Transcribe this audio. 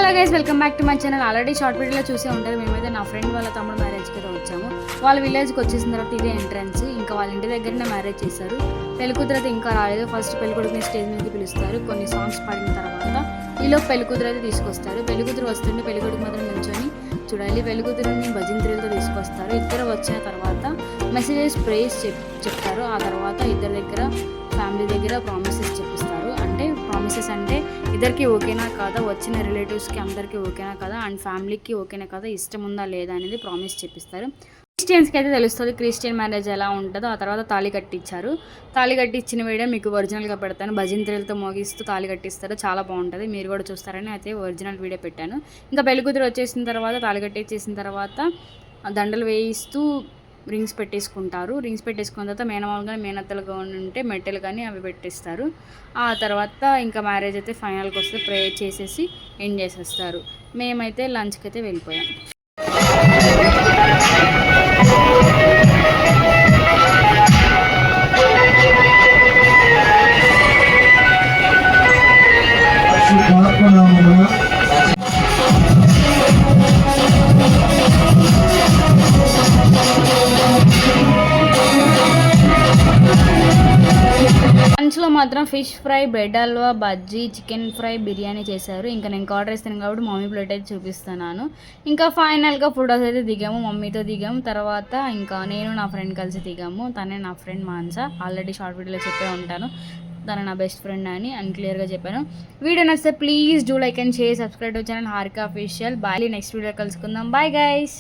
Hello guys, welcome back to my channel. Already short వీడియోలో చూసే ఉంటారు. మేమైతే నా ఫ్రెండ్ వాళ్ళ తమ్ముడు మ్యారేజ్కి అయితే వచ్చాము. వాళ్ళ విలేజ్కి వచ్చేసిన తర్వాత ఇదే ఎంట్రన్స్. ఇంకా వాళ్ళ ఇంటి దగ్గరనే మ్యారేజ్ చేశారు. పెళ్ళికూతురు అయితే ఇంకా రాలేదు. ఫస్ట్ పెళ్ళికొడుకుని స్టేజ్ మీదకి పిలుస్తారు. కొన్ని సాంగ్స్ పాడిన తర్వాత ఈలోపు పెళ్ళికూతురు అయితే తీసుకొస్తారు. పెళ్ళికూతురు వస్తుంటే పెళ్ళికొడుకు మాత్రం నిల్చొని చూడాలి. పెళ్ళికూతురుని భజంత్రీలతో తీసుకొస్తారు. ఇద్దరు వచ్చిన తర్వాత మెసేజెస్ ప్రేయర్స్ చెప్తారు. ఆ తర్వాత ఇద్దరి దగ్గర ఫ్యామిలీ దగ్గర ప్రామిసెస్ చెప్పిస్తారు. అంటే ప్రామిసెస్ అంటే ఇద్దరికి ఓకేనా కాదా, వచ్చిన రిలేటివ్స్కి అందరికీ ఓకేనా కదా, అండ్ ఫ్యామిలీకి ఓకేనా కదా, ఇష్టం ఉందా లేదా అనేది ప్రామిస్ చెప్పిస్తారు. క్రిస్టియన్స్కి అయితే తెలుస్తుంది క్రిస్టియన్ మ్యారేజ్ ఎలా ఉంటుందో. ఆ తర్వాత తాళి కట్టించారు. తాళి కట్టించిన వీడియో మీకు ఒరిజినల్గా పెడతాను. భజంత్రీలతో మోగిస్తూ తాళి కట్టిస్తారు. చాలా బాగుంటుంది, మీరు కూడా చూస్తారని అయితే ఒరిజినల్ వీడియో పెట్టాను. ఇంకా పెళ్ళికూతురు వచ్చేసిన తర్వాత తాళి కట్టించేసిన తర్వాత దండలు వేయిస్తూ రింగ్స్ పెట్టేసుకుంటారు. రింగ్స్ పెట్టేసుకున్న తర్వాత మేనమామలు కానీ మేనత్తలు కానీ ఉంటే మెట్టెలు కానీ అవి పెట్టిస్తారు. ఆ తర్వాత ఇంకా మ్యారేజ్ అయితే ఫైనల్కి వస్తే ప్రేయర్ చేసేసి ఎండ్ చేసేస్తారు. మేమైతే లంచ్కి అయితే వెళ్ళిపోయాం. లంచ్లో మాత్రం fish fry, bread halwa, bajji, chicken fry, biryani చేశారు. ఇంకా నేను ఆర్డర్ ఇస్తాను కాబట్టి మమ్మీ ప్లేట్ అయితే చూపిస్తున్నాను. ఇంకా ఫైనల్గా ఫొటోస్ అయితే దిగాము, మమ్మీతో దిగాము. తర్వాత ఇంకా నేను నా ఫ్రెండ్ కలిసి దిగాము. తనే నా ఫ్రెండ్ మాన్సా. ఆల్రెడీ షార్ట్ వీడియోలో చెప్పే ఉంటాను తను నా బెస్ట్ ఫ్రెండ్ అని క్లియర్గా చెప్పాను. వీడియో నచ్చితే please do like and share, subscribe to channel Harika official. Bye, next video కలుసుకుందాం. Bye guys.